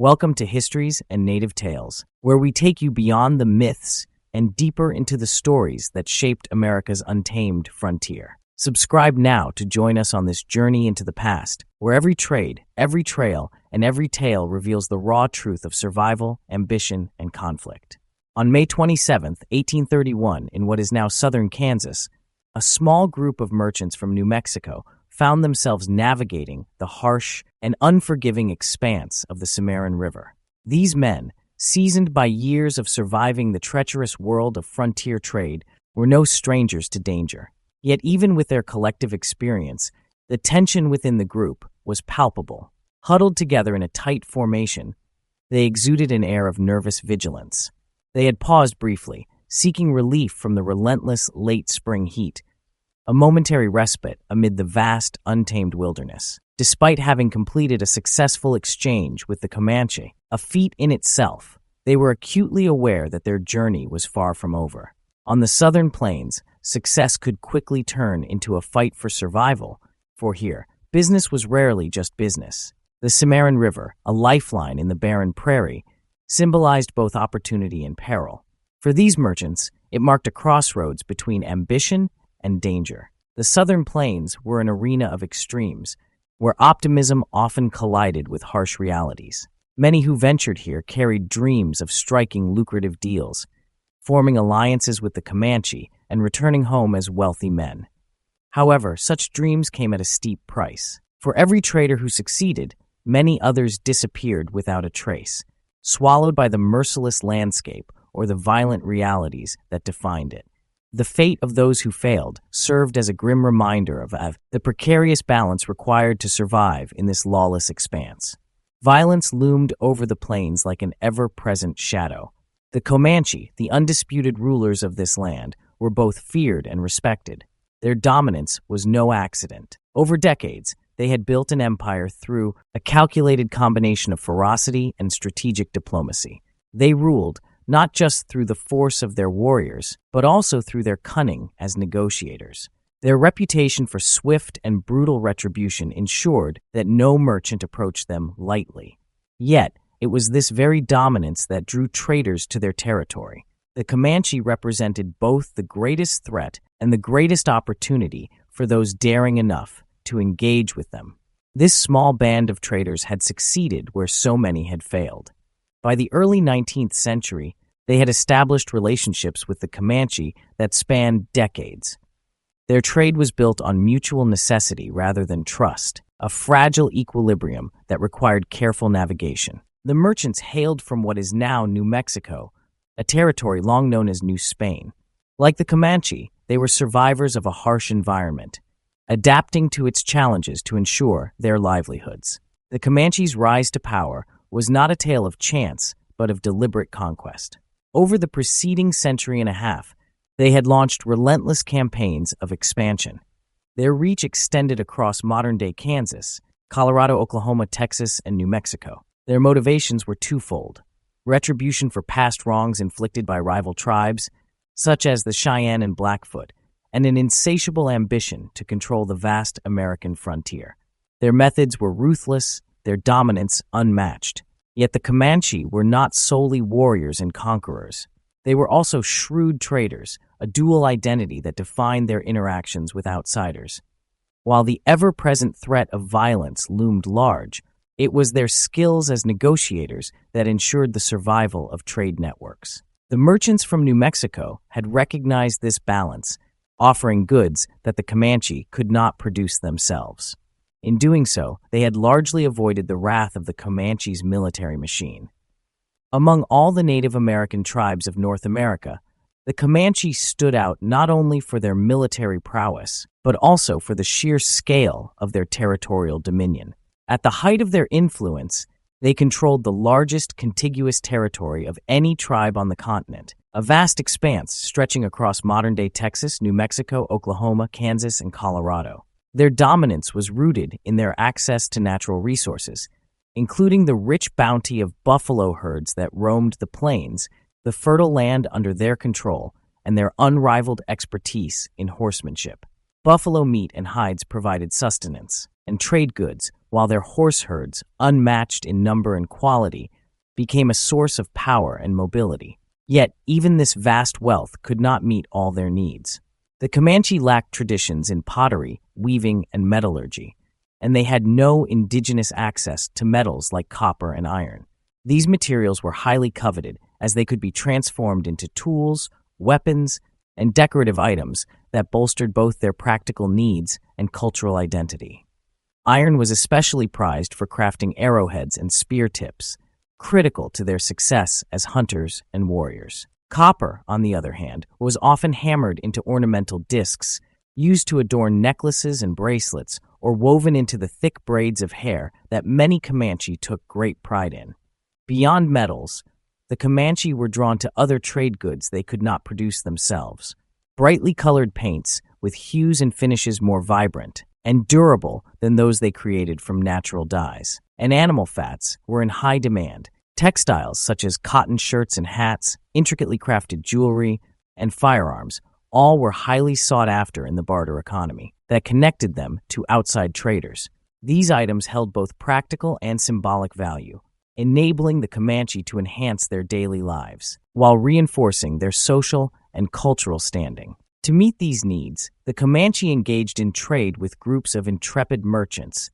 Welcome to Histories and Native Tales, where we take you beyond the myths and deeper into the stories that shaped America's untamed frontier. Subscribe now to join us on this journey into the past, where every trade, every trail, and every tale reveals the raw truth of survival, ambition, and conflict. On May 27, 1831, in what is now southern Kansas, a small group of merchants from New Mexico found themselves navigating the harsh and unforgiving expanse of the Cimarron River. These men, seasoned by years of surviving the treacherous world of frontier trade, were no strangers to danger. Yet even with their collective experience, the tension within the group was palpable. Huddled together in a tight formation, they exuded an air of nervous vigilance. They had paused briefly, seeking relief from the relentless late spring heat, a momentary respite amid the vast, untamed wilderness. Despite having completed a successful exchange with the Comanche, a feat in itself, they were acutely aware that their journey was far from over. On the southern plains, success could quickly turn into a fight for survival, for here, business was rarely just business. The Cimarron River, a lifeline in the barren prairie, symbolized both opportunity and peril. For these merchants, it marked a crossroads between ambition and danger. The southern plains were an arena of extremes, where optimism often collided with harsh realities. Many who ventured here carried dreams of striking lucrative deals, forming alliances with the Comanche and returning home as wealthy men. However, such dreams came at a steep price. For every trader who succeeded, many others disappeared without a trace, swallowed by the merciless landscape or the violent realities that defined it. The fate of those who failed served as a grim reminder of the precarious balance required to survive in this lawless expanse. Violence loomed over the plains like an ever-present shadow. The Comanche, the undisputed rulers of this land, were both feared and respected. Their dominance was no accident. Over decades, they had built an empire through a calculated combination of ferocity and strategic diplomacy. They ruled not just through the force of their warriors, but also through their cunning as negotiators. Their reputation for swift and brutal retribution ensured that no merchant approached them lightly. Yet, it was this very dominance that drew traders to their territory. The Comanche represented both the greatest threat and the greatest opportunity for those daring enough to engage with them. This small band of traders had succeeded where so many had failed. By the early 19th century, they had established relationships with the Comanche that spanned decades. Their trade was built on mutual necessity rather than trust, a fragile equilibrium that required careful navigation. The merchants hailed from what is now New Mexico, a territory long known as New Spain. Like the Comanche, they were survivors of a harsh environment, adapting to its challenges to ensure their livelihoods. The Comanche's rise to power was not a tale of chance, but of deliberate conquest. Over the preceding century and a half, they had launched relentless campaigns of expansion. Their reach extended across modern-day Kansas, Colorado, Oklahoma, Texas, and New Mexico. Their motivations were twofold: retribution for past wrongs inflicted by rival tribes, such as the Cheyenne and Blackfoot, and an insatiable ambition to control the vast American frontier. Their methods were ruthless, their dominance unmatched. Yet the Comanche were not solely warriors and conquerors. They were also shrewd traders, a dual identity that defined their interactions with outsiders. While the ever-present threat of violence loomed large, it was their skills as negotiators that ensured the survival of trade networks. The merchants from New Mexico had recognized this balance, offering goods that the Comanche could not produce themselves. In doing so, they had largely avoided the wrath of the Comanche's military machine. Among all the Native American tribes of North America, the Comanche stood out not only for their military prowess, but also for the sheer scale of their territorial dominion. At the height of their influence, they controlled the largest contiguous territory of any tribe on the continent, a vast expanse stretching across modern-day Texas, New Mexico, Oklahoma, Kansas, and Colorado. Their dominance was rooted in their access to natural resources, including the rich bounty of buffalo herds that roamed the plains, the fertile land under their control, and their unrivaled expertise in horsemanship. Buffalo meat and hides provided sustenance, and trade goods, while their horse herds, unmatched in number and quality, became a source of power and mobility. Yet, even this vast wealth could not meet all their needs. The Comanche lacked traditions in pottery, weaving, and metallurgy, and they had no indigenous access to metals like copper and iron. These materials were highly coveted as they could be transformed into tools, weapons, and decorative items that bolstered both their practical needs and cultural identity. Iron was especially prized for crafting arrowheads and spear tips, critical to their success as hunters and warriors. Copper, on the other hand, was often hammered into ornamental discs, used to adorn necklaces and bracelets, or woven into the thick braids of hair that many Comanche took great pride in. Beyond metals, the Comanche were drawn to other trade goods they could not produce themselves. Brightly colored paints, with hues and finishes more vibrant and durable than those they created from natural dyes, and animal fats were in high demand. Textiles such as cotton shirts and hats, intricately crafted jewelry, and firearms all were highly sought after in the barter economy that connected them to outside traders. These items held both practical and symbolic value, enabling the Comanche to enhance their daily lives while reinforcing their social and cultural standing. To meet these needs, the Comanche engaged in trade with groups of intrepid merchants,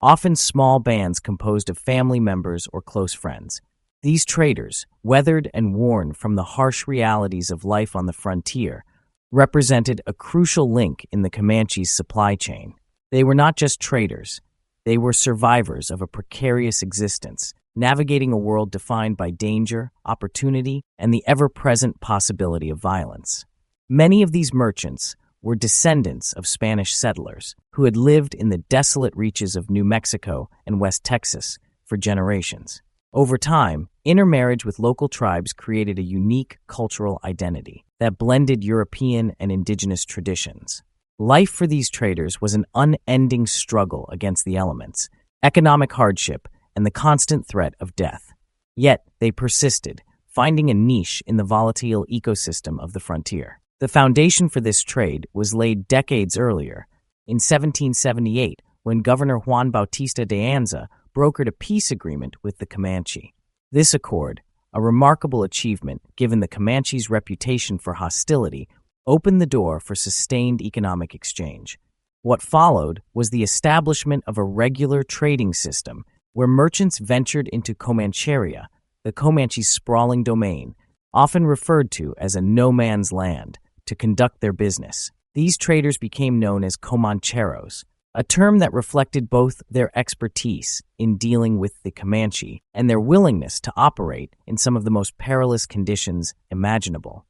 often small bands composed of family members or close friends. These traders, weathered and worn from the harsh realities of life on the frontier, represented a crucial link in the Comanche's supply chain. They were not just traders, they were survivors of a precarious existence, navigating a world defined by danger, opportunity, and the ever-present possibility of violence. Many of these merchants were descendants of Spanish settlers who had lived in the desolate reaches of New Mexico and West Texas for generations. Over time, intermarriage with local tribes created a unique cultural identity that blended European and indigenous traditions. Life for these traders was an unending struggle against the elements, economic hardship, and the constant threat of death. Yet they persisted, finding a niche in the volatile ecosystem of the frontier. The foundation for this trade was laid decades earlier, in 1778, when Governor Juan Bautista de Anza brokered a peace agreement with the Comanche. This accord, a remarkable achievement given the Comanche's reputation for hostility, opened the door for sustained economic exchange. What followed was the establishment of a regular trading system where merchants ventured into Comancheria, the Comanche's sprawling domain, often referred to as a no-man's land, to conduct their business. These traders became known as Comancheros, a term that reflected both their expertise in dealing with the Comanche and their willingness to operate in some of the most perilous conditions imaginable.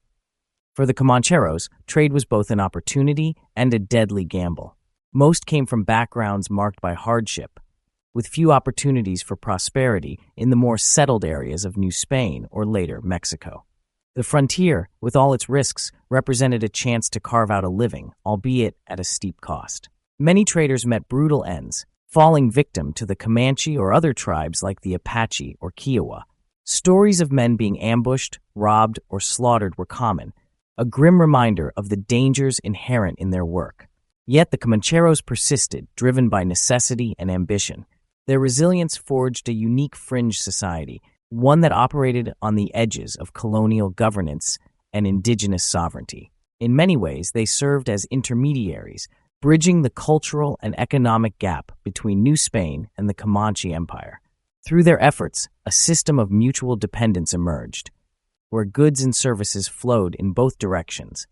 For the Comancheros, trade was both an opportunity and a deadly gamble. Most came from backgrounds marked by hardship, with few opportunities for prosperity in the more settled areas of New Spain or later Mexico. The frontier, with all its risks, represented a chance to carve out a living, albeit at a steep cost. Many traders met brutal ends, falling victim to the Comanche or other tribes like the Apache or Kiowa. Stories of men being ambushed, robbed, or slaughtered were common, a grim reminder of the dangers inherent in their work. Yet the Comancheros persisted, driven by necessity and ambition. Their resilience forged a unique fringe society, one that operated on the edges of colonial governance and indigenous sovereignty. In many ways, they served as intermediaries, bridging the cultural and economic gap between New Spain and the Comanche Empire. Through their efforts, a system of mutual dependence emerged, where goods and services flowed in both directions,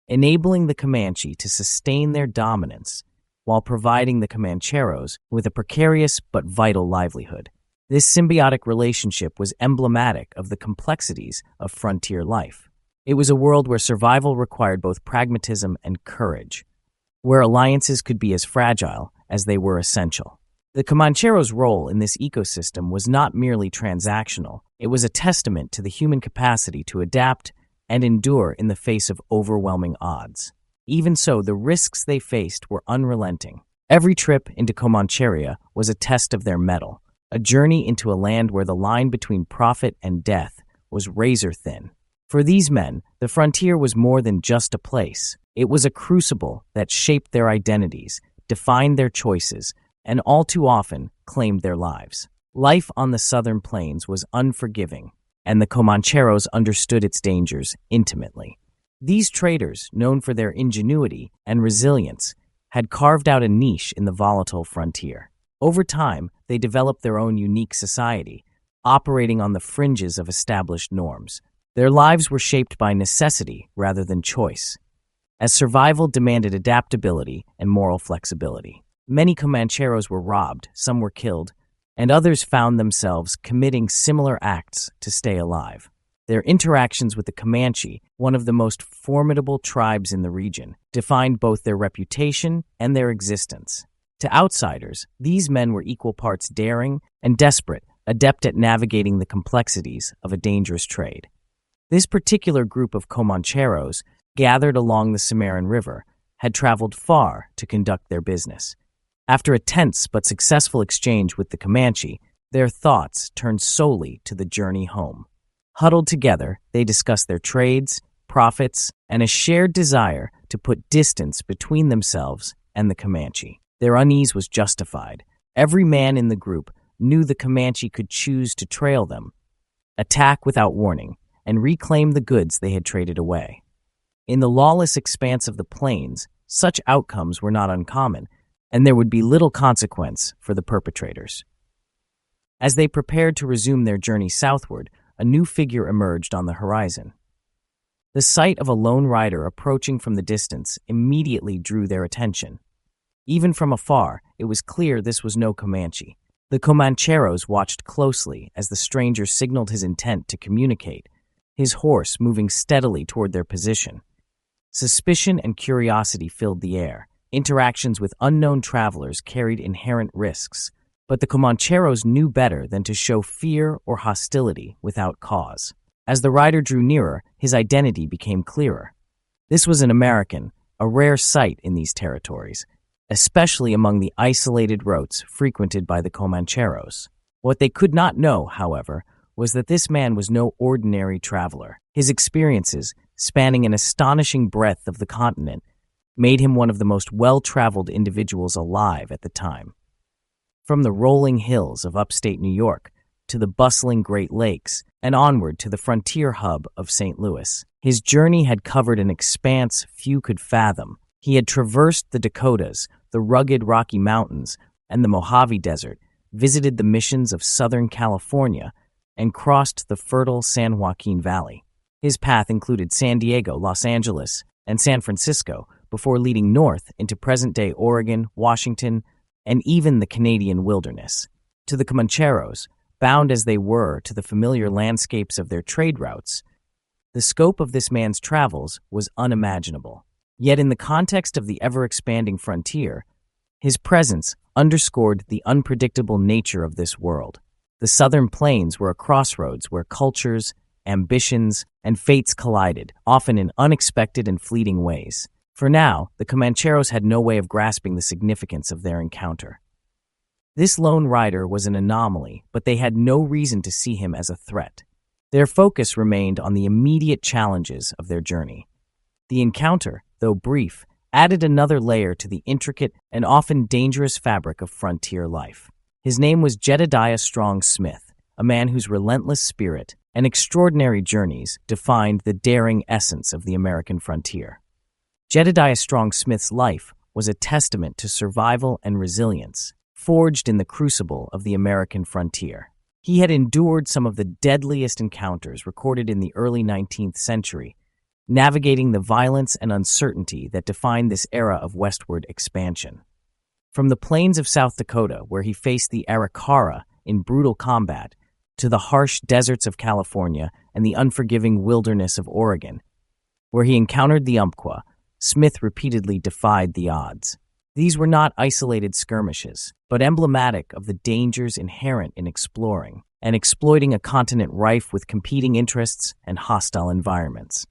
enabling the Comanche to sustain their dominance while providing the Comancheros with a precarious but vital livelihood. This symbiotic relationship was emblematic of the complexities of frontier life. It was a world where survival required both pragmatism and courage, where alliances could be as fragile as they were essential. The Comancheros' role in this ecosystem was not merely transactional. It was a testament to the human capacity to adapt and endure in the face of overwhelming odds. Even so, the risks they faced were unrelenting. Every trip into Comancheria was a test of their mettle, a journey into a land where the line between profit and death was razor thin. For these men, the frontier was more than just a place. It was a crucible that shaped their identities, defined their choices, and all too often claimed their lives. Life on the southern plains was unforgiving, and the Comancheros understood its dangers intimately. These traders, known for their ingenuity and resilience, had carved out a niche in the volatile frontier. Over time, they developed their own unique society, operating on the fringes of established norms. Their lives were shaped by necessity rather than choice, as survival demanded adaptability and moral flexibility. Many Comancheros were robbed, some were killed, and others found themselves committing similar acts to stay alive. Their interactions with the Comanche, one of the most formidable tribes in the region, defined both their reputation and their existence. To outsiders, these men were equal parts daring and desperate, adept at navigating the complexities of a dangerous trade. This particular group of Comancheros, gathered along the Cimarron River, had traveled far to conduct their business. After a tense but successful exchange with the Comanche, their thoughts turned solely to the journey home. Huddled together, they discussed their trades, profits, and a shared desire to put distance between themselves and the Comanche. Their unease was justified. Every man in the group knew the Comanche could choose to trail them, attack without warning, and reclaim the goods they had traded away. In the lawless expanse of the plains, such outcomes were not uncommon, and there would be little consequence for the perpetrators. As they prepared to resume their journey southward, a new figure emerged on the horizon. The sight of a lone rider approaching from the distance immediately drew their attention. Even from afar, it was clear this was no Comanche. The Comancheros watched closely as the stranger signaled his intent to communicate, his horse moving steadily toward their position. Suspicion and curiosity filled the air. Interactions with unknown travelers carried inherent risks, but the Comancheros knew better than to show fear or hostility without cause. As the rider drew nearer, his identity became clearer. This was an American, a rare sight in these territories, especially among the isolated routes frequented by the Comancheros. What they could not know, however, was that this man was no ordinary traveler. His experiences, spanning an astonishing breadth of the continent, made him one of the most well-traveled individuals alive at the time. From the rolling hills of upstate New York to the bustling Great Lakes and onward to the frontier hub of St. Louis, his journey had covered an expanse few could fathom. He had traversed the Dakotas, the rugged Rocky Mountains, and the Mojave Desert, visited the missions of Southern California, and crossed the fertile San Joaquin Valley. His path included San Diego, Los Angeles, and San Francisco, before leading north into present-day Oregon, Washington, and even the Canadian wilderness. To the Comancheros, bound as they were to the familiar landscapes of their trade routes, the scope of this man's travels was unimaginable. Yet in the context of the ever-expanding frontier, his presence underscored the unpredictable nature of this world. The southern plains were a crossroads where cultures, ambitions, and fates collided, often in unexpected and fleeting ways. For now, the Comancheros had no way of grasping the significance of their encounter. This lone rider was an anomaly, but they had no reason to see him as a threat. Their focus remained on the immediate challenges of their journey. The encounter, though brief, added another layer to the intricate and often dangerous fabric of frontier life. His name was Jedediah Smith, a man whose relentless spirit and extraordinary journeys defined the daring essence of the American frontier. Jedediah Smith's life was a testament to survival and resilience, forged in the crucible of the American frontier. He had endured some of the deadliest encounters recorded in the early 19th century, navigating the violence and uncertainty that defined this era of westward expansion. From the plains of South Dakota, where he faced the Arikara in brutal combat, to the harsh deserts of California and the unforgiving wilderness of Oregon, where he encountered the Umpqua, Smith repeatedly defied the odds. These were not isolated skirmishes, but emblematic of the dangers inherent in exploring and exploiting a continent rife with competing interests and hostile environments.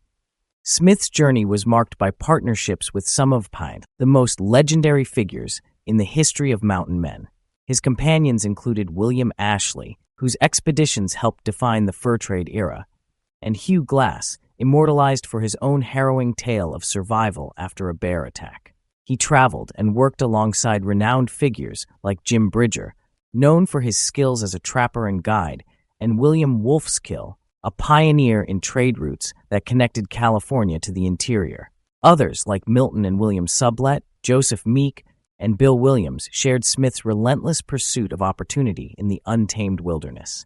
Smith's journey was marked by partnerships with some of the most legendary figures in the history of mountain men. His companions included William Ashley, whose expeditions helped define the fur trade era, and Hugh Glass, immortalized for his own harrowing tale of survival after a bear attack. He traveled and worked alongside renowned figures like Jim Bridger, known for his skills as a trapper and guide, and William Wolfskill, a pioneer in trade routes that connected California to the interior. Others, like Milton and William Sublette, Joseph Meek, and Bill Williams, shared Smith's relentless pursuit of opportunity in the untamed wilderness.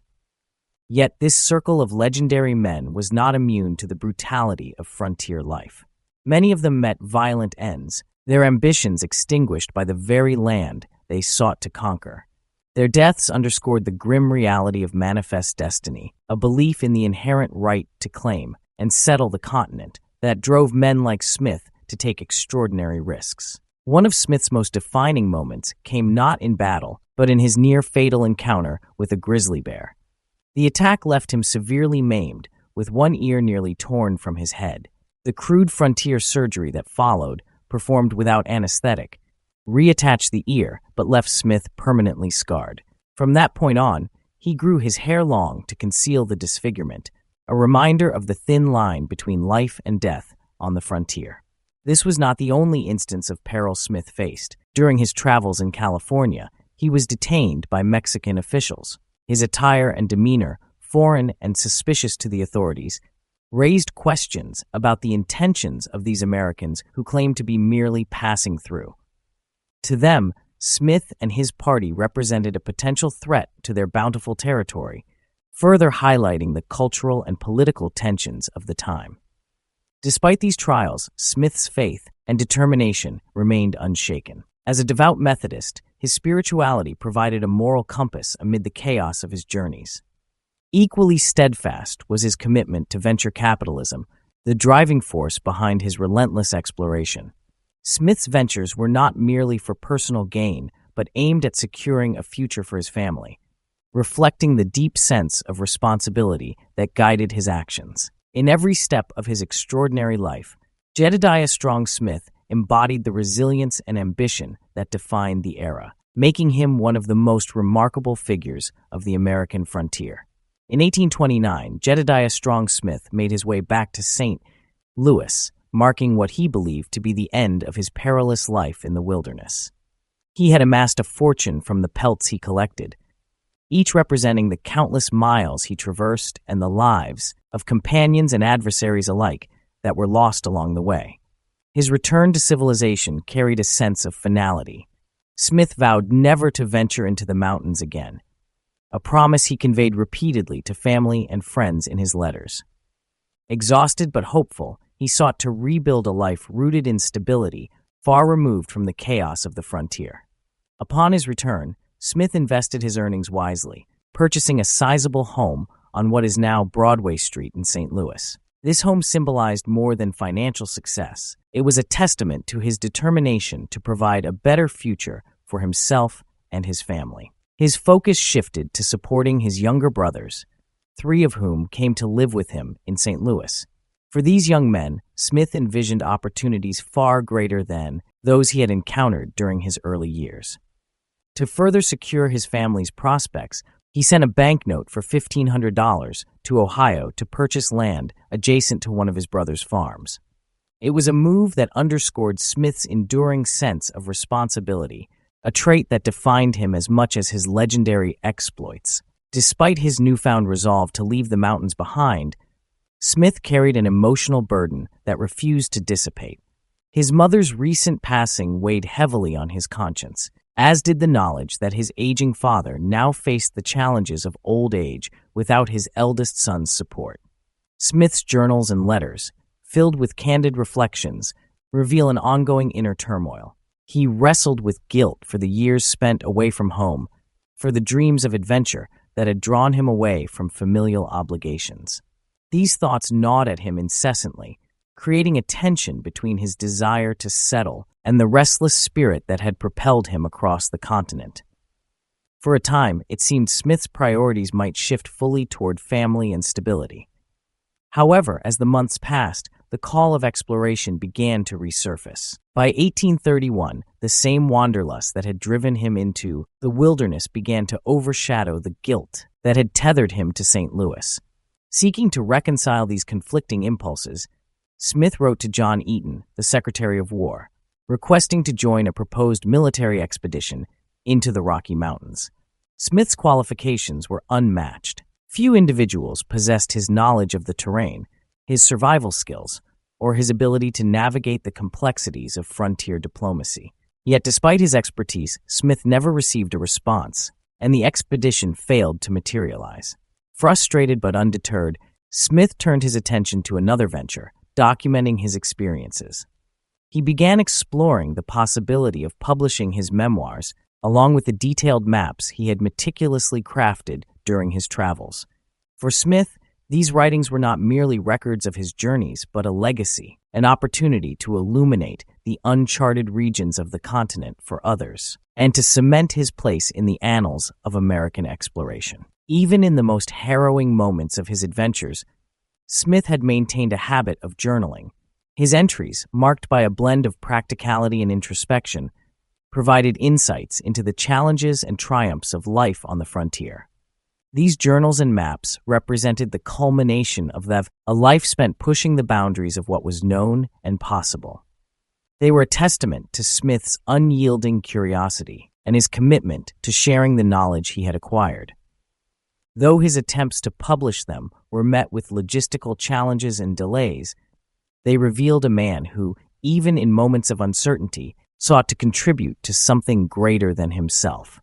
Yet this circle of legendary men was not immune to the brutality of frontier life. Many of them met violent ends, their ambitions extinguished by the very land they sought to conquer. Their deaths underscored the grim reality of manifest destiny, a belief in the inherent right to claim and settle the continent that drove men like Smith to take extraordinary risks. One of Smith's most defining moments came not in battle, but in his near-fatal encounter with a grizzly bear. The attack left him severely maimed, with one ear nearly torn from his head. The crude frontier surgery that followed, performed without anesthetic, reattached the ear but left Smith permanently scarred. From that point on, he grew his hair long to conceal the disfigurement, a reminder of the thin line between life and death on the frontier. This was not the only instance of peril Smith faced. During his travels in California, he was detained by Mexican officials. His attire and demeanor, foreign and suspicious to the authorities, raised questions about the intentions of these Americans who claimed to be merely passing through. To them, Smith and his party represented a potential threat to their bountiful territory, further highlighting the cultural and political tensions of the time. Despite these trials, Smith's faith and determination remained unshaken. As a devout Methodist, his spirituality provided a moral compass amid the chaos of his journeys. Equally steadfast was his commitment to venture capitalism, the driving force behind his relentless exploration. Smith's ventures were not merely for personal gain, but aimed at securing a future for his family, reflecting the deep sense of responsibility that guided his actions. In every step of his extraordinary life, Jedediah Strong Smith embodied the resilience and ambition that defined the era, making him one of the most remarkable figures of the American frontier. In 1829, Jedediah Strong Smith made his way back to St. Louis, marking what he believed to be the end of his perilous life in the wilderness. He had amassed a fortune from the pelts he collected, each representing the countless miles he traversed and the lives of companions and adversaries alike that were lost along the way. His return to civilization carried a sense of finality. Smith vowed never to venture into the mountains again, a promise he conveyed repeatedly to family and friends in his letters. Exhausted but hopeful, he sought to rebuild a life rooted in stability, far removed from the chaos of the frontier. Upon his return, Smith invested his earnings wisely, purchasing a sizable home on what is now Broadway Street in St. Louis. This home symbolized more than financial success. It was a testament to his determination to provide a better future for himself and his family. His focus shifted to supporting his younger brothers, 3 of whom came to live with him in St. Louis. For these young men, Smith envisioned opportunities far greater than those he had encountered during his early years. To further secure his family's prospects, he sent a banknote for $1,500 to Ohio to purchase land adjacent to one of his brother's farms. It was a move that underscored Smith's enduring sense of responsibility, a trait that defined him as much as his legendary exploits. Despite his newfound resolve to leave the mountains behind, Smith carried an emotional burden that refused to dissipate. His mother's recent passing weighed heavily on his conscience, as did the knowledge that his aging father now faced the challenges of old age without his eldest son's support. Smith's journals and letters, filled with candid reflections, reveal an ongoing inner turmoil. He wrestled with guilt for the years spent away from home, for the dreams of adventure that had drawn him away from familial obligations. These thoughts gnawed at him incessantly, creating a tension between his desire to settle and the restless spirit that had propelled him across the continent. For a time, it seemed Smith's priorities might shift fully toward family and stability. However, as the months passed, the call of exploration began to resurface. By 1831, the same wanderlust that had driven him into the wilderness began to overshadow the guilt that had tethered him to St. Louis. Seeking to reconcile these conflicting impulses, Smith wrote to John Eaton, the Secretary of War, requesting to join a proposed military expedition into the Rocky Mountains. Smith's qualifications were unmatched. Few individuals possessed his knowledge of the terrain, his survival skills, or his ability to navigate the complexities of frontier diplomacy. Yet despite his expertise, Smith never received a response, and the expedition failed to materialize. Frustrated but undeterred, Smith turned his attention to another venture, documenting his experiences. He began exploring the possibility of publishing his memoirs, along with the detailed maps he had meticulously crafted during his travels. For Smith, these writings were not merely records of his journeys, but a legacy, an opportunity to illuminate the uncharted regions of the continent for others, and to cement his place in the annals of American exploration. Even in the most harrowing moments of his adventures, Smith had maintained a habit of journaling. His entries, marked by a blend of practicality and introspection, provided insights into the challenges and triumphs of life on the frontier. These journals and maps represented the culmination of a life spent pushing the boundaries of what was known and possible. They were a testament to Smith's unyielding curiosity and his commitment to sharing the knowledge he had acquired. Though his attempts to publish them were met with logistical challenges and delays, they revealed a man who, even in moments of uncertainty, sought to contribute to something greater than himself.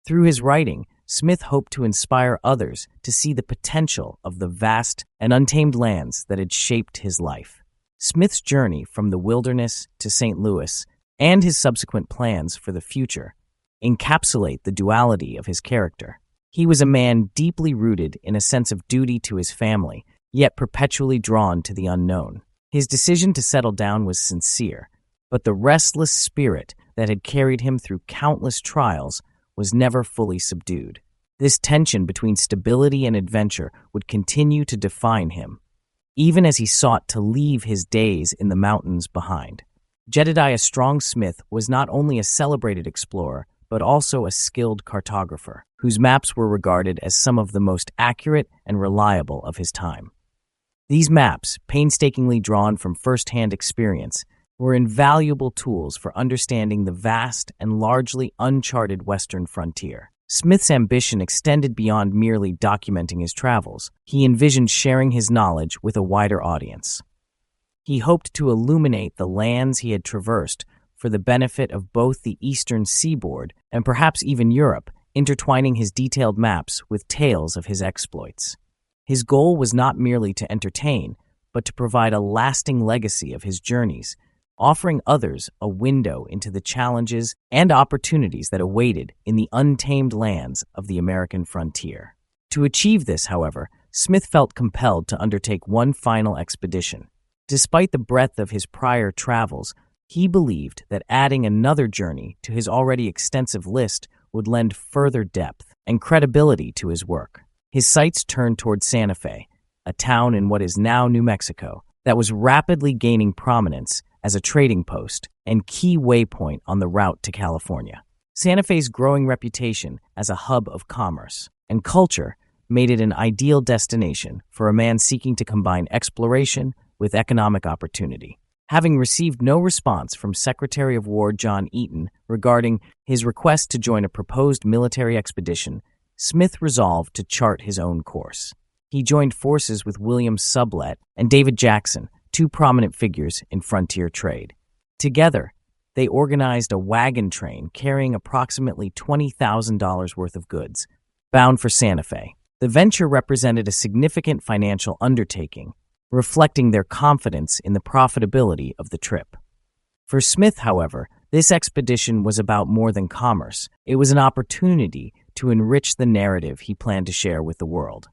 Through his writing, Smith hoped to inspire others to see the potential of the vast and untamed lands that had shaped his life. Smith's journey from the wilderness to St. Louis and his subsequent plans for the future encapsulate the duality of his character. He was a man deeply rooted in a sense of duty to his family, yet perpetually drawn to the unknown. His decision to settle down was sincere, but the restless spirit that had carried him through countless trials was never fully subdued. This tension between stability and adventure would continue to define him, even as he sought to leave his days in the mountains behind. Jedediah Smith was not only a celebrated explorer, but also a skilled cartographer, whose maps were regarded as some of the most accurate and reliable of his time. These maps, painstakingly drawn from first-hand experience, were invaluable tools for understanding the vast and largely uncharted western frontier. Smith's ambition extended beyond merely documenting his travels. He envisioned sharing his knowledge with a wider audience. He hoped to illuminate the lands he had traversed for the benefit of both the eastern seaboard and perhaps even Europe, intertwining his detailed maps with tales of his exploits. His goal was not merely to entertain, but to provide a lasting legacy of his journeys, offering others a window into the challenges and opportunities that awaited in the untamed lands of the American frontier. To achieve this, however, Smith felt compelled to undertake one final expedition. Despite the breadth of his prior travels, he believed that adding another journey to his already extensive list would lend further depth and credibility to his work. His sights turned toward Santa Fe, a town in what is now New Mexico that was rapidly gaining prominence as a trading post and key waypoint on the route to California. Santa Fe's growing reputation as a hub of commerce and culture made it an ideal destination for a man seeking to combine exploration with economic opportunity. Having received no response from Secretary of War John Eaton regarding his request to join a proposed military expedition, Smith resolved to chart his own course. He joined forces with William Sublette and David Jackson, two prominent figures in frontier trade. Together, they organized a wagon train carrying approximately $20,000 worth of goods, bound for Santa Fe. The venture represented a significant financial undertaking, reflecting their confidence in the profitability of the trip. For Smith, however, this expedition was about more than commerce. It was an opportunity to enrich the narrative he planned to share with the world.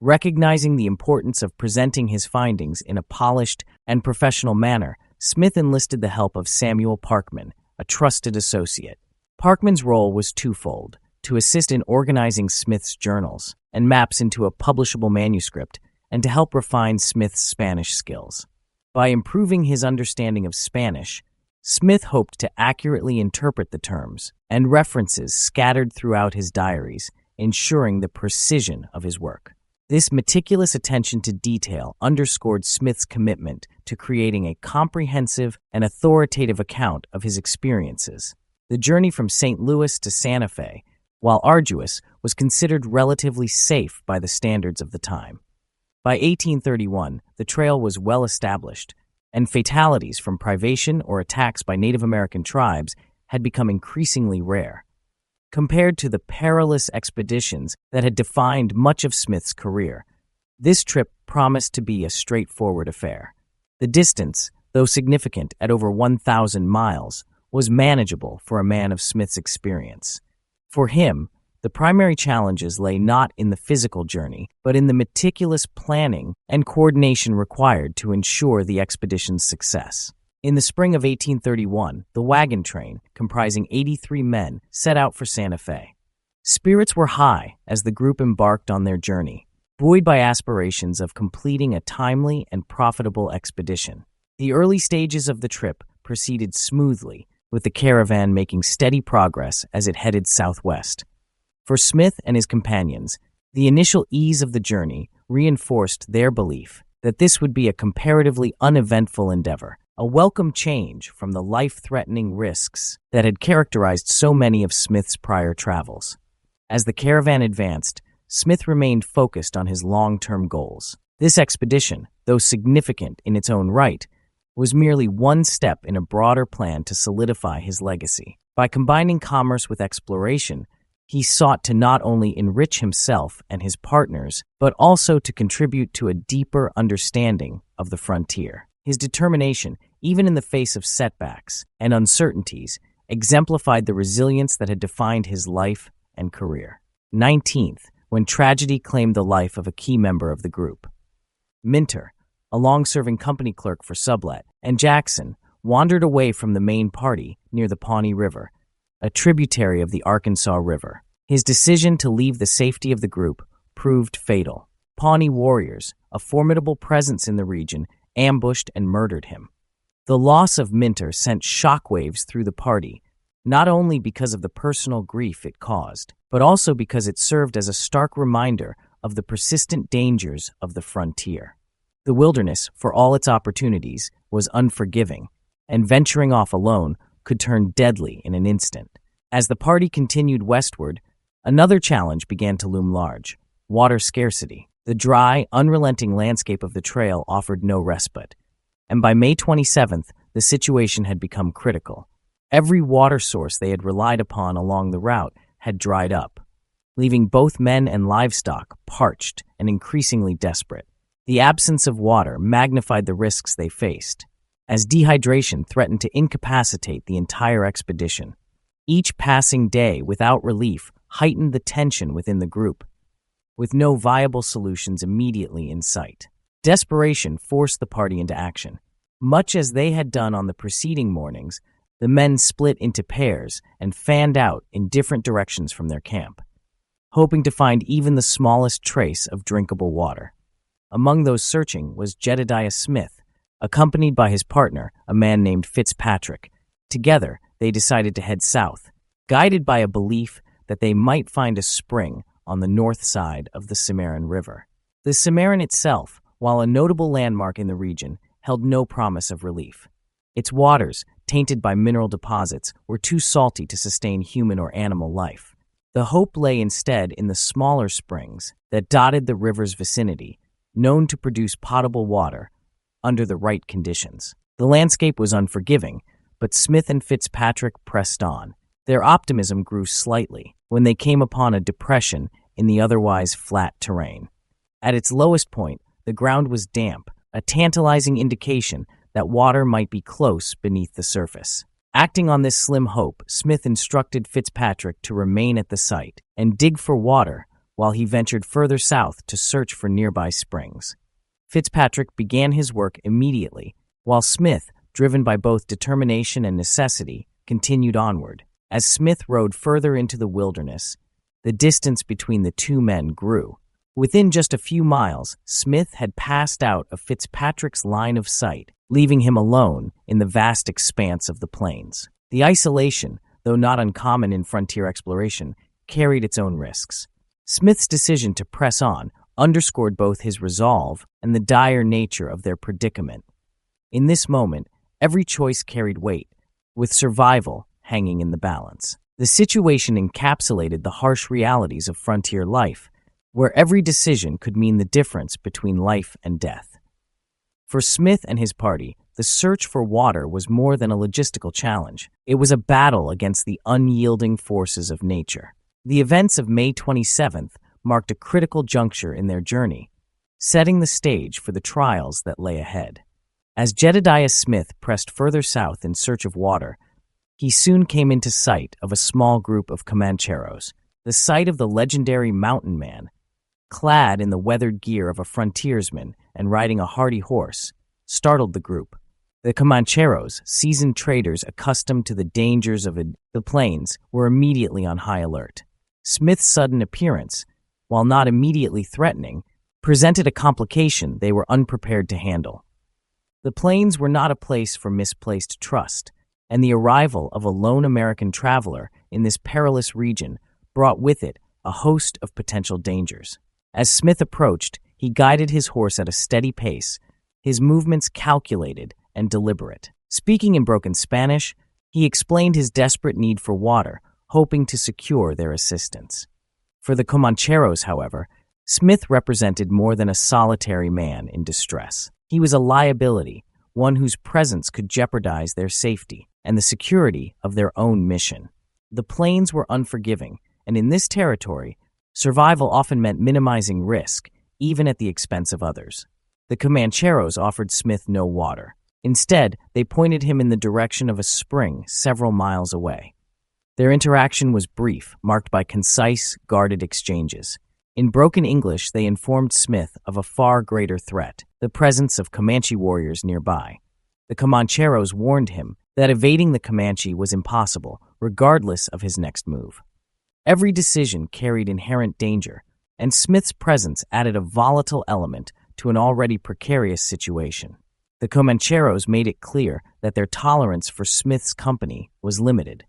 Recognizing the importance of presenting his findings in a polished and professional manner, Smith enlisted the help of Samuel Parkman, a trusted associate. Parkman's role was twofold: to assist in organizing Smith's journals and maps into a publishable manuscript, and to help refine Smith's Spanish skills. By improving his understanding of Spanish, Smith hoped to accurately interpret the terms and references scattered throughout his diaries, ensuring the precision of his work. This meticulous attention to detail underscored Smith's commitment to creating a comprehensive and authoritative account of his experiences. The journey from St. Louis to Santa Fe, while arduous, was considered relatively safe by the standards of the time. By 1831, the trail was well established, and fatalities from privation or attacks by Native American tribes had become increasingly rare. Compared to the perilous expeditions that had defined much of Smith's career, this trip promised to be a straightforward affair. The distance, though significant at over 1,000 miles, was manageable for a man of Smith's experience. For him, the primary challenges lay not in the physical journey, but in the meticulous planning and coordination required to ensure the expedition's success. In the spring of 1831, the wagon train, comprising 83 men, set out for Santa Fe. Spirits were high as the group embarked on their journey, buoyed by aspirations of completing a timely and profitable expedition. The early stages of the trip proceeded smoothly, with the caravan making steady progress as it headed southwest. For Smith and his companions, the initial ease of the journey reinforced their belief that this would be a comparatively uneventful endeavor, a welcome change from the life-threatening risks that had characterized so many of Smith's prior travels. As the caravan advanced, Smith remained focused on his long-term goals. This expedition, though significant in its own right, was merely one step in a broader plan to solidify his legacy. By combining commerce with exploration, he sought to not only enrich himself and his partners, but also to contribute to a deeper understanding of the frontier. His determination, even in the face of setbacks and uncertainties, exemplified the resilience that had defined his life and career. 19th, when tragedy claimed the life of a key member of the group. Minter, a long-serving company clerk for Sublet, and Jackson wandered away from the main party near the Pawnee River, a tributary of the Arkansas River. His decision to leave the safety of the group proved fatal. Pawnee warriors, a formidable presence in the region, ambushed and murdered him. The loss of Minter sent shockwaves through the party, not only because of the personal grief it caused, but also because it served as a stark reminder of the persistent dangers of the frontier. The wilderness, for all its opportunities, was unforgiving, and venturing off alone could turn deadly in an instant. As the party continued westward, another challenge began to loom large: water scarcity. The dry, unrelenting landscape of the trail offered no respite, and by May 27th, the situation had become critical. Every water source they had relied upon along the route had dried up, leaving both men and livestock parched and increasingly desperate. The absence of water magnified the risks they faced, as dehydration threatened to incapacitate the entire expedition. Each passing day without relief heightened the tension within the group, with no viable solutions immediately in sight. Desperation forced the party into action. Much as they had done on the preceding mornings, the men split into pairs and fanned out in different directions from their camp, hoping to find even the smallest trace of drinkable water. Among those searching was Jedediah Smith, accompanied by his partner, a man named Fitzpatrick. Together, they decided to head south, guided by a belief that they might find a spring on the north side of the Cimarron River. The Cimarron itself, while a notable landmark in the region, held no promise of relief. Its waters, tainted by mineral deposits, were too salty to sustain human or animal life. The hope lay instead in the smaller springs that dotted the river's vicinity, known to produce potable water under the right conditions. The landscape was unforgiving, but Smith and Fitzpatrick pressed on. Their optimism grew slightly when they came upon a depression in the otherwise flat terrain. At its lowest point, the ground was damp, a tantalizing indication that water might be close beneath the surface. Acting on this slim hope, Smith instructed Fitzpatrick to remain at the site and dig for water while he ventured further south to search for nearby springs. Fitzpatrick began his work immediately, while Smith, driven by both determination and necessity, continued onward. As Smith rode further into the wilderness, the distance between the two men grew. Within just a few miles, Smith had passed out of Fitzpatrick's line of sight, leaving him alone in the vast expanse of the plains. The isolation, though not uncommon in frontier exploration, carried its own risks. Smith's decision to press on underscored both his resolve and the dire nature of their predicament. In this moment, every choice carried weight, with survival hanging in the balance. The situation encapsulated the harsh realities of frontier life, where every decision could mean the difference between life and death. For Smith and his party, the search for water was more than a logistical challenge. It was a battle against the unyielding forces of nature. The events of May 27th marked a critical juncture in their journey, setting the stage for the trials that lay ahead. As Jedediah Smith pressed further south in search of water, he soon came into sight of a small group of Comancheros. The sight of the legendary mountain man, clad in the weathered gear of a frontiersman and riding a hardy horse, startled the group. The Comancheros, seasoned traders accustomed to the dangers of the plains, were immediately on high alert. Smith's sudden appearance, while not immediately threatening, presented a complication they were unprepared to handle. The plains were not a place for misplaced trust, and the arrival of a lone American traveler in this perilous region brought with it a host of potential dangers. As Smith approached, he guided his horse at a steady pace, his movements calculated and deliberate. Speaking in broken Spanish, he explained his desperate need for water, hoping to secure their assistance. For the Comancheros, however, Smith represented more than a solitary man in distress. He was a liability, one whose presence could jeopardize their safety and the security of their own mission. The plains were unforgiving, and in this territory, survival often meant minimizing risk, even at the expense of others. The Comancheros offered Smith no water. Instead, they pointed him in the direction of a spring several miles away. Their interaction was brief, marked by concise, guarded exchanges. In broken English, they informed Smith of a far greater threat, the presence of Comanche warriors nearby. The Comancheros warned him that evading the Comanche was impossible, regardless of his next move. Every decision carried inherent danger, and Smith's presence added a volatile element to an already precarious situation. The Comancheros made it clear that their tolerance for Smith's company was limited.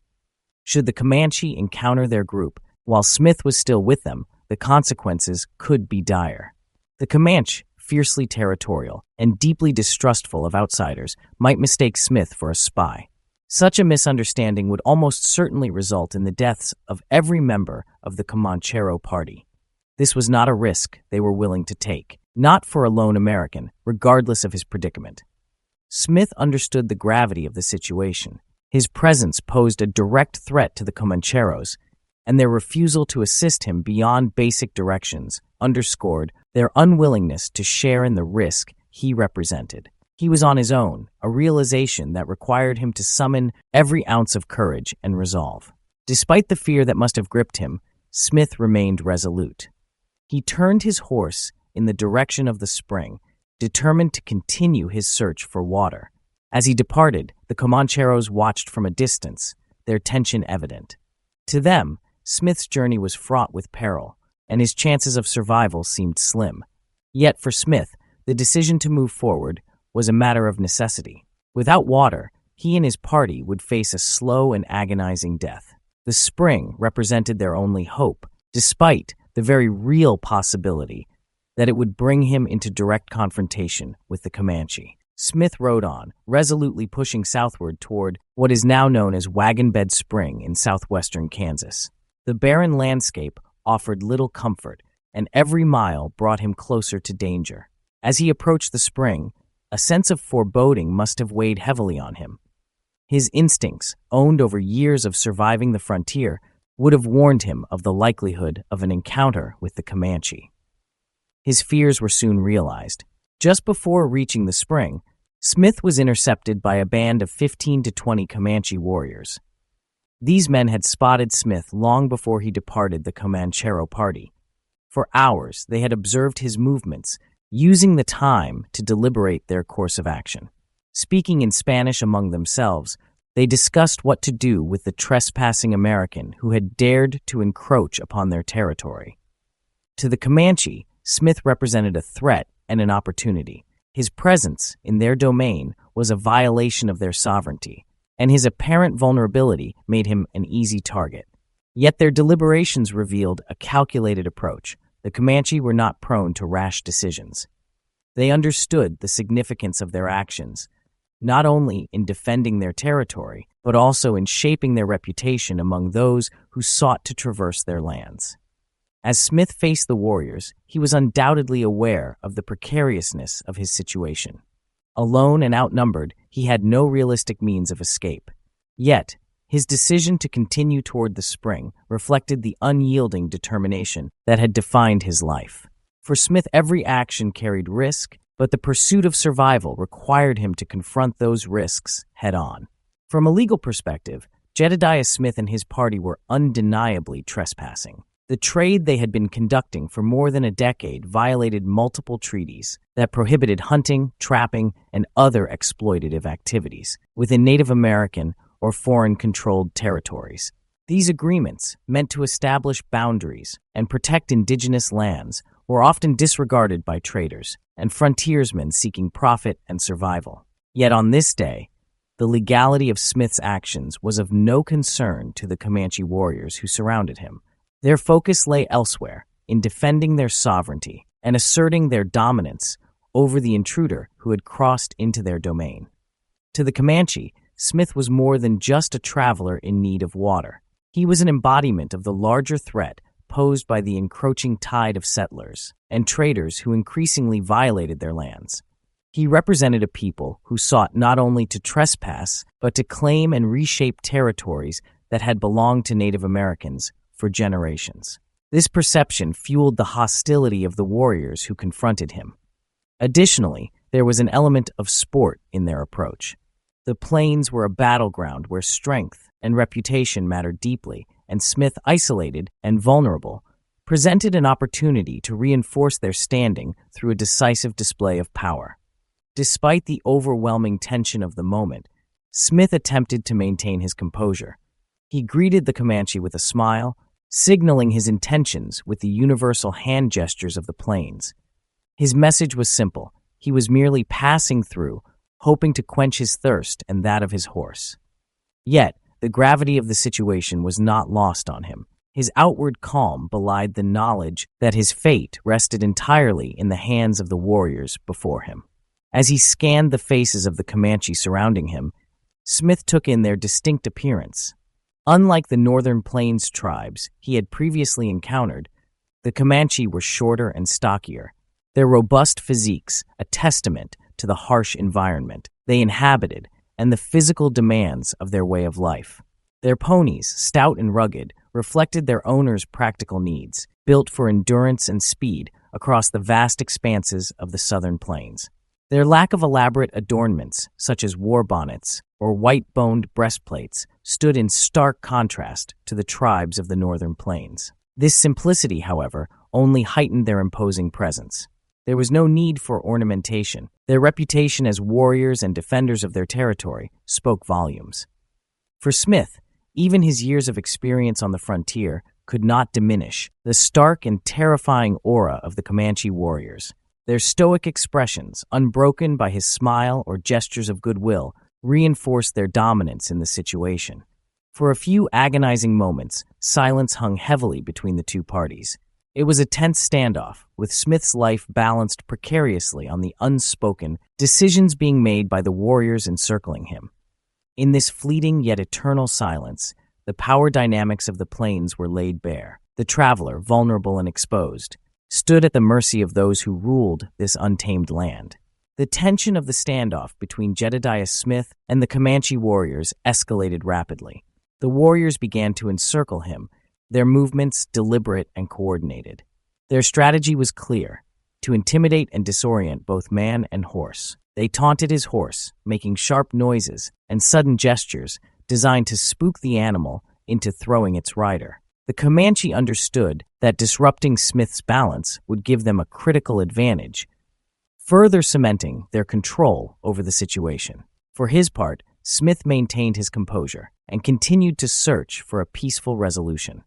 Should the Comanche encounter their group while Smith was still with them, the consequences could be dire. The Comanche, fiercely territorial and deeply distrustful of outsiders, might mistake Smith for a spy. Such a misunderstanding would almost certainly result in the deaths of every member of the Comanchero party. This was not a risk they were willing to take, not for a lone American, regardless of his predicament. Smith understood the gravity of the situation. His presence posed a direct threat to the Comancheros, and their refusal to assist him beyond basic directions underscored their unwillingness to share in the risk he represented. He was on his own, a realization that required him to summon every ounce of courage and resolve. Despite the fear that must have gripped him, Smith remained resolute. He turned his horse in the direction of the spring, determined to continue his search for water. As he departed, the Comancheros watched from a distance, their tension evident. To them, Smith's journey was fraught with peril, and his chances of survival seemed slim. Yet for Smith, the decision to move forward was a matter of necessity. Without water, he and his party would face a slow and agonizing death. The spring represented their only hope, despite the very real possibility that it would bring him into direct confrontation with the Comanche. Smith rode on, resolutely pushing southward toward what is now known as Wagon Bed Spring in southwestern Kansas. The barren landscape offered little comfort, and every mile brought him closer to danger. As he approached the spring, a sense of foreboding must have weighed heavily on him. His instincts, owned over years of surviving the frontier, would have warned him of the likelihood of an encounter with the Comanche. His fears were soon realized. Just before reaching the spring, Smith was intercepted by a band of 15 to 20 Comanche warriors. These men had spotted Smith long before he departed the Comanchero party. For hours, they had observed his movements, using the time to deliberate their course of action. Speaking in Spanish among themselves, they discussed what to do with the trespassing American who had dared to encroach upon their territory. To the Comanche, Smith represented a threat and an opportunity. His presence in their domain was a violation of their sovereignty, and his apparent vulnerability made him an easy target. Yet their deliberations revealed a calculated approach. The the Comanche were not prone to rash decisions. They understood the significance of their actions, not only in defending their territory, but also in shaping their reputation among those who sought to traverse their lands. As Smith faced the warriors, he was undoubtedly aware of the precariousness of his situation. Alone and outnumbered, he had no realistic means of escape. Yet, his decision to continue toward the spring reflected the unyielding determination that had defined his life. For Smith, every action carried risk, but the pursuit of survival required him to confront those risks head-on. From a legal perspective, Jedediah Smith and his party were undeniably trespassing. The trade they had been conducting for more than a decade violated multiple treaties that prohibited hunting, trapping, and other exploitative activities within Native American or foreign-controlled territories. These agreements, meant to establish boundaries and protect indigenous lands, were often disregarded by traders and frontiersmen seeking profit and survival. Yet on this day, the legality of Smith's actions was of no concern to the Comanche warriors who surrounded him. Their focus lay elsewhere, in defending their sovereignty and asserting their dominance over the intruder who had crossed into their domain. To the Comanche, Smith was more than just a traveler in need of water. He was an embodiment of the larger threat posed by the encroaching tide of settlers and traders who increasingly violated their lands. He represented a people who sought not only to trespass, but to claim and reshape territories that had belonged to Native Americans for generations. This perception fueled the hostility of the warriors who confronted him. Additionally, there was an element of sport in their approach. The plains were a battleground where strength and reputation mattered deeply, and Smith, isolated and vulnerable, presented an opportunity to reinforce their standing through a decisive display of power. Despite the overwhelming tension of the moment, Smith attempted to maintain his composure. He greeted the Comanche with a smile, signaling his intentions with the universal hand gestures of the plains. His message was simple. He was merely passing through, hoping to quench his thirst and that of his horse. Yet, the gravity of the situation was not lost on him. His outward calm belied the knowledge that his fate rested entirely in the hands of the warriors before him. As he scanned the faces of the Comanche surrounding him, Smith took in their distinct appearance. Unlike the northern plains tribes he had previously encountered, the Comanche were shorter and stockier, their robust physiques a testament to the harsh environment they inhabited and the physical demands of their way of life. Their ponies, stout and rugged, reflected their owners' practical needs, built for endurance and speed across the vast expanses of the southern plains. Their lack of elaborate adornments, such as war bonnets or white-boned breastplates, stood in stark contrast to the tribes of the northern plains. This simplicity, however, only heightened their imposing presence. There was no need for ornamentation. Their reputation as warriors and defenders of their territory spoke volumes. For Smith, even his years of experience on the frontier could not diminish the stark and terrifying aura of the Comanche warriors. Their stoic expressions, unbroken by his smile or gestures of goodwill, reinforced their dominance in the situation. For a few agonizing moments, silence hung heavily between the two parties. It was a tense standoff, with Smith's life balanced precariously on the unspoken decisions being made by the warriors encircling him. In this fleeting yet eternal silence, the power dynamics of the plains were laid bare. The traveler, vulnerable and exposed, stood at the mercy of those who ruled this untamed land. The tension of the standoff between Jedediah Smith and the Comanche warriors escalated rapidly. The warriors began to encircle him, their movements deliberate and coordinated. Their strategy was clear: to intimidate and disorient both man and horse. They taunted his horse, making sharp noises and sudden gestures designed to spook the animal into throwing its rider. The Comanche understood that disrupting Smith's balance would give them a critical advantage, further cementing their control over the situation. For his part, Smith maintained his composure and continued to search for a peaceful resolution.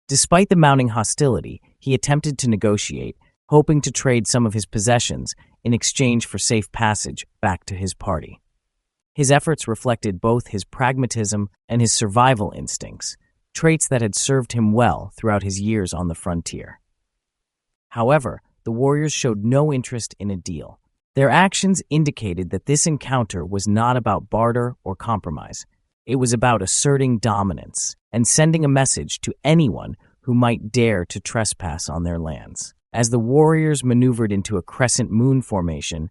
Despite the mounting hostility, he attempted to negotiate, hoping to trade some of his possessions in exchange for safe passage back to his party. His efforts reflected both his pragmatism and his survival instincts, traits that had served him well throughout his years on the frontier. However, the warriors showed no interest in a deal. Their actions indicated that this encounter was not about barter or compromise. It was about asserting dominance and sending a message to anyone who might dare to trespass on their lands. As the warriors maneuvered into a crescent moon formation,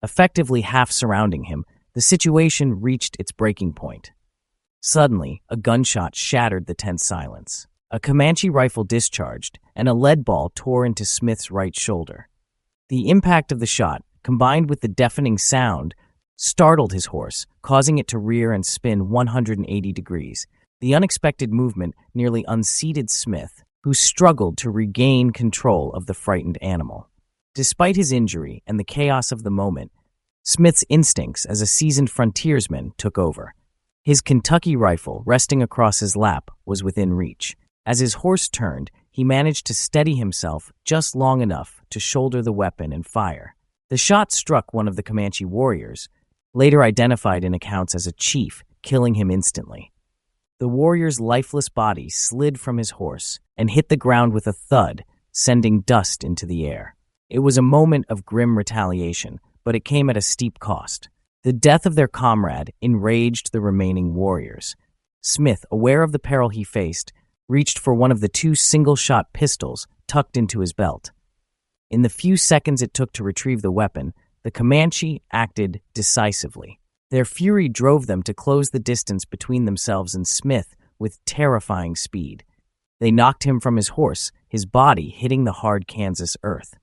effectively half surrounding him, the situation reached its breaking point. Suddenly, a gunshot shattered the tense silence. A Comanche rifle discharged, and a lead ball tore into Smith's right shoulder. The impact of the shot, combined with the deafening sound, startled his horse, causing it to rear and spin 180 degrees. The unexpected movement nearly unseated Smith, who struggled to regain control of the frightened animal. Despite his injury and the chaos of the moment, Smith's instincts as a seasoned frontiersman took over. His Kentucky rifle, resting across his lap, was within reach. As his horse turned, he managed to steady himself just long enough to shoulder the weapon and fire. The shot struck one of the Comanche warriors, later identified in accounts as a chief, killing him instantly. The warrior's lifeless body slid from his horse and hit the ground with a thud, sending dust into the air. It was a moment of grim retaliation, but it came at a steep cost. The death of their comrade enraged the remaining warriors. Smith, aware of the peril he faced, reached for one of the two single-shot pistols tucked into his belt. In the few seconds it took to retrieve the weapon, the Comanche acted decisively. Their fury drove them to close the distance between themselves and Smith with terrifying speed. They knocked him from his horse, his body hitting the hard Kansas earth.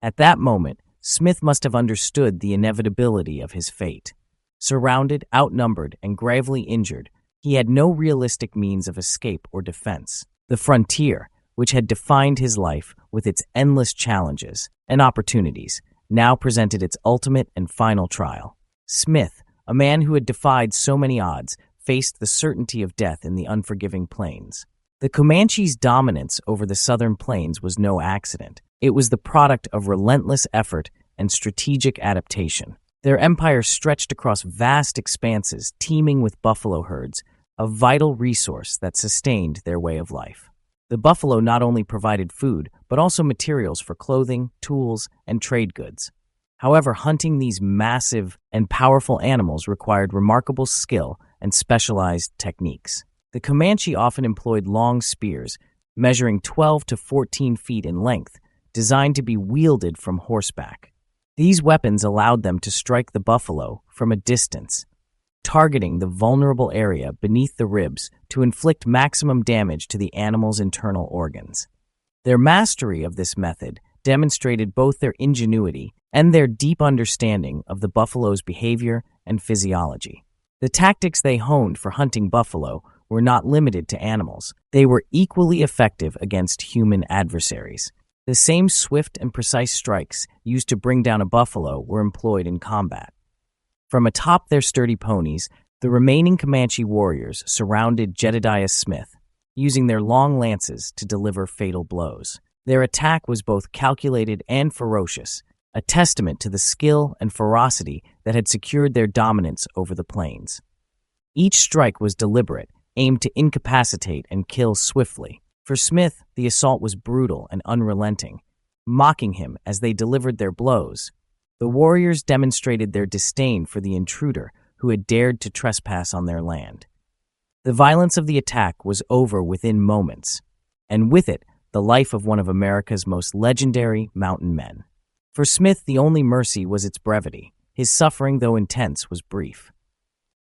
At that moment, Smith must have understood the inevitability of his fate. Surrounded, outnumbered, and gravely injured, he had no realistic means of escape or defense. The frontier, which had defined his life with its endless challenges and opportunities, now presented its ultimate and final trial. Smith, a man who had defied so many odds, faced the certainty of death in the unforgiving plains. The Comanche's dominance over the southern plains was no accident. It was the product of relentless effort and strategic adaptation. Their empire stretched across vast expanses teeming with buffalo herds, a vital resource that sustained their way of life. The buffalo not only provided food, but also materials for clothing, tools, and trade goods. However, hunting these massive and powerful animals required remarkable skill and specialized techniques. The Comanche often employed long spears, measuring 12 to 14 feet in length, designed to be wielded from horseback. These weapons allowed them to strike the buffalo from a distance, targeting the vulnerable area beneath the ribs to inflict maximum damage to the animal's internal organs. Their mastery of this method demonstrated both their ingenuity and their deep understanding of the buffalo's behavior and physiology. The tactics they honed for hunting buffalo were not limited to animals. They were equally effective against human adversaries. The same swift and precise strikes used to bring down a buffalo were employed in combat. From atop their sturdy ponies, the remaining Comanche warriors surrounded Jedediah Smith, using their long lances to deliver fatal blows. Their attack was both calculated and ferocious, a testament to the skill and ferocity that had secured their dominance over the plains. Each strike was deliberate, aimed to incapacitate and kill swiftly. For Smith, the assault was brutal and unrelenting. Mocking him as they delivered their blows, the warriors demonstrated their disdain for the intruder who had dared to trespass on their land. The violence of the attack was over within moments, and with it, the life of one of America's most legendary mountain men. For Smith, the only mercy was its brevity. His suffering, though intense, was brief.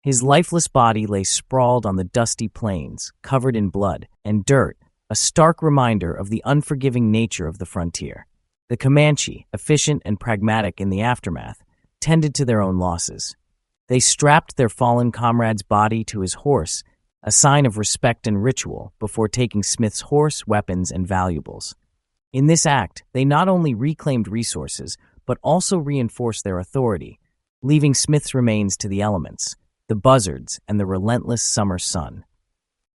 His lifeless body lay sprawled on the dusty plains, covered in blood and dirt, a stark reminder of the unforgiving nature of the frontier. The Comanche, efficient and pragmatic in the aftermath, tended to their own losses. They strapped their fallen comrade's body to his horse, a sign of respect and ritual, before taking Smith's horse, weapons, and valuables. In this act, they not only reclaimed resources, but also reinforced their authority, leaving Smith's remains to the elements, the buzzards, and the relentless summer sun.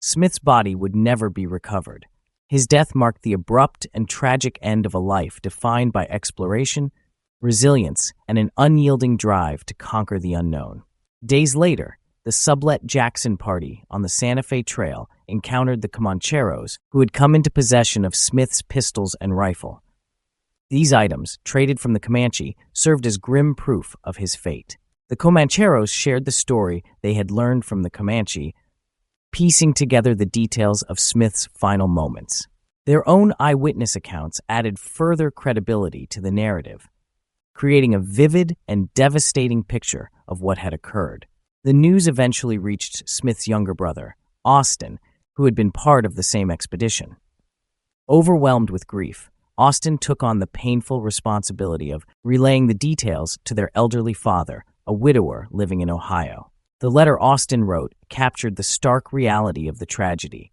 Smith's body would never be recovered. His death marked the abrupt and tragic end of a life defined by exploration, resilience, and an unyielding drive to conquer the unknown. Days later, the Sublet Jackson party on the Santa Fe Trail encountered the Comancheros, who had come into possession of Smith's pistols and rifle. These items, traded from the Comanche, served as grim proof of his fate. The Comancheros shared the story they had learned from the Comanche, piecing together the details of Smith's final moments. Their own eyewitness accounts added further credibility to the narrative, creating a vivid and devastating picture of what had occurred. The news eventually reached Smith's younger brother, Austin, who had been part of the same expedition. Overwhelmed with grief, Austin took on the painful responsibility of relaying the details to their elderly father, a widower living in Ohio. The letter Austin wrote captured the stark reality of the tragedy,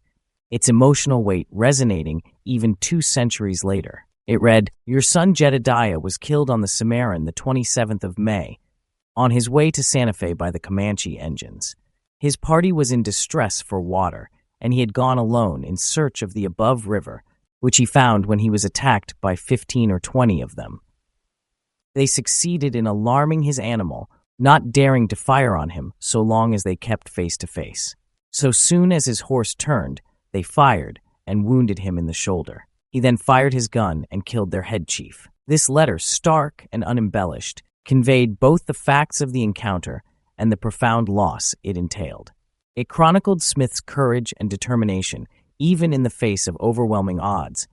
its emotional weight resonating even 2 centuries later. It read, "Your son Jedediah was killed on the Cimarron the 27th of May, on his way to Santa Fe by the Comanche engines. His party was in distress for water, and he had gone alone in search of the above river, which he found when he was attacked by 15 or 20 of them. They succeeded in alarming his animal, not daring to fire on him so long as they kept face to face. So soon as his horse turned, they fired and wounded him in the shoulder. He then fired his gun and killed their head chief." This letter, stark and unembellished, conveyed both the facts of the encounter and the profound loss it entailed. It chronicled Smith's courage and determination, even in the face of overwhelming odds,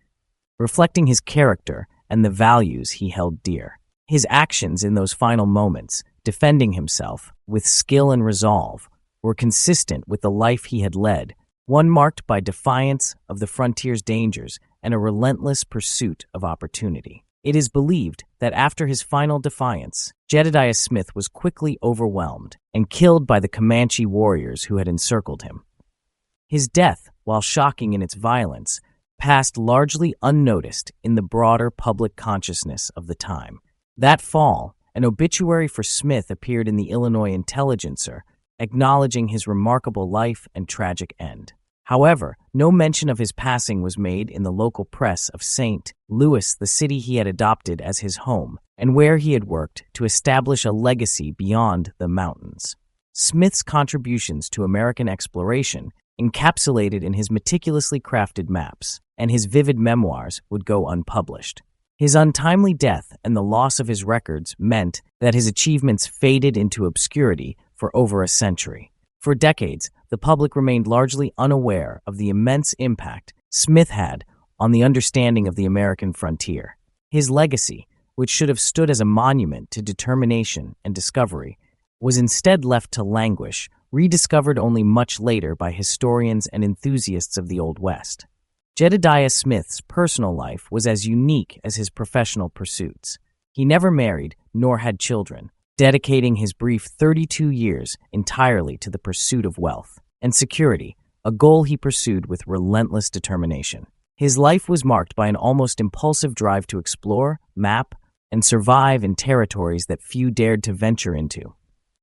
reflecting his character and the values he held dear. His actions in those final moments, defending himself with skill and resolve, were consistent with the life he had led, one marked by defiance of the frontier's dangers and a relentless pursuit of opportunity. It is believed that after his final defiance, Jedediah Smith was quickly overwhelmed and killed by the Comanche warriors who had encircled him. His death, while shocking in its violence, passed largely unnoticed in the broader public consciousness of the time. That fall, an obituary for Smith appeared in the Illinois Intelligencer, acknowledging his remarkable life and tragic end. However, no mention of his passing was made in the local press of St. Louis, the city he had adopted as his home, and where he had worked to establish a legacy beyond the mountains. Smith's contributions to American exploration, encapsulated in his meticulously crafted maps, and his vivid memoirs, would go unpublished. His untimely death and the loss of his records meant that his achievements faded into obscurity for over a century. For decades, the public remained largely unaware of the immense impact Smith had on the understanding of the American frontier. His legacy, which should have stood as a monument to determination and discovery, was instead left to languish, rediscovered only much later by historians and enthusiasts of the Old West. Jedediah Smith's personal life was as unique as his professional pursuits. He never married nor had children, dedicating his brief 32 years entirely to the pursuit of wealth and security, a goal he pursued with relentless determination. His life was marked by an almost impulsive drive to explore, map, and survive in territories that few dared to venture into.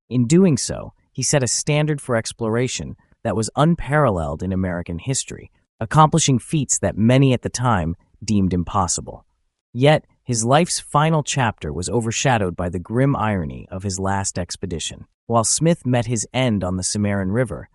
In doing so, he set a standard for exploration that was unparalleled in American history, accomplishing feats that many at the time deemed impossible. Yet, his life's final chapter was overshadowed by the grim irony of his last expedition. While Smith met his end on the Cimarron River,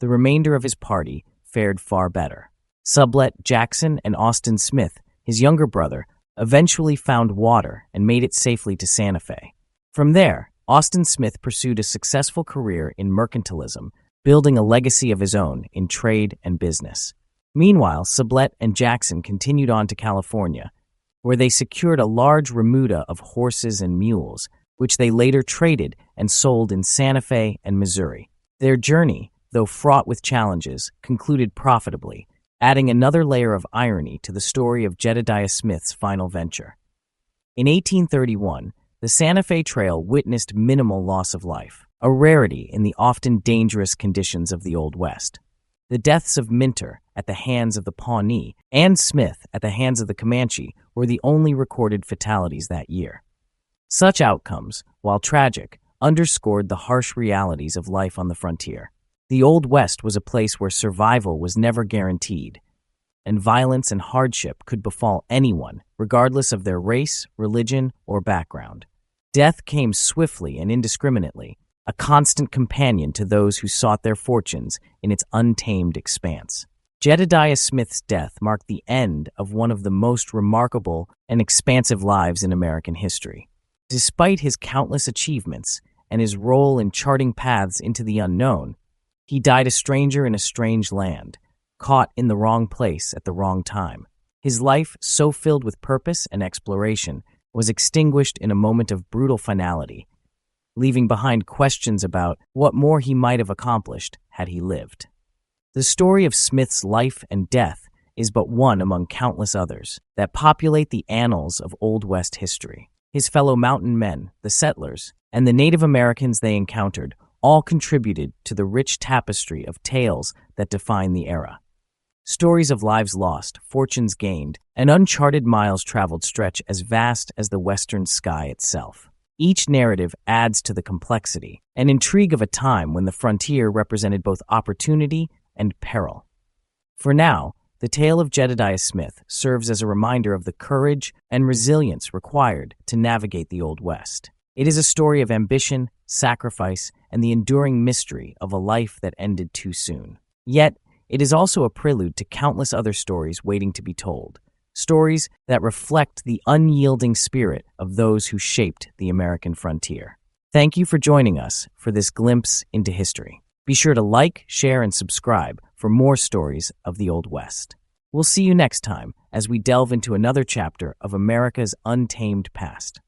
the remainder of his party fared far better. Sublette Jackson and Austin Smith, his younger brother, eventually found water and made it safely to Santa Fe. From there, Austin Smith pursued a successful career in mercantilism, building a legacy of his own in trade and business. Meanwhile, Sublette and Jackson continued on to California, where they secured a large remuda of horses and mules, which they later traded and sold in Santa Fe and Missouri. Their journey, though fraught with challenges, concluded profitably, adding another layer of irony to the story of Jedediah Smith's final venture. In 1831, the Santa Fe Trail witnessed minimal loss of life, a rarity in the often dangerous conditions of the Old West. The deaths of Minter at the hands of the Pawnee and Smith at the hands of the Comanche were the only recorded fatalities that year. Such outcomes, while tragic, underscored the harsh realities of life on the frontier. The Old West was a place where survival was never guaranteed, and violence and hardship could befall anyone, regardless of their race, religion, or background. Death came swiftly and indiscriminately, a constant companion to those who sought their fortunes in its untamed expanse. Jedediah Smith's death marked the end of one of the most remarkable and expansive lives in American history. Despite his countless achievements and his role in charting paths into the unknown, he died a stranger in a strange land, caught in the wrong place at the wrong time. His life, so filled with purpose and exploration, was extinguished in a moment of brutal finality, leaving behind questions about what more he might have accomplished had he lived. The story of Smith's life and death is but one among countless others that populate the annals of Old West history. His fellow mountain men, the settlers, and the Native Americans they encountered all contributed to the rich tapestry of tales that define the era. Stories of lives lost, fortunes gained, and uncharted miles traveled stretch as vast as the western sky itself. Each narrative adds to the complexity and intrigue of a time when the frontier represented both opportunity and peril. For now, the tale of Jedediah Smith serves as a reminder of the courage and resilience required to navigate the Old West. It is a story of ambition, sacrifice, and the enduring mystery of a life that ended too soon. Yet, it is also a prelude to countless other stories waiting to be told, stories that reflect the unyielding spirit of those who shaped the American frontier. Thank you for joining us for this glimpse into history. Be sure to like, share, and subscribe for more stories of the Old West. We'll see you next time as we delve into another chapter of America's untamed past.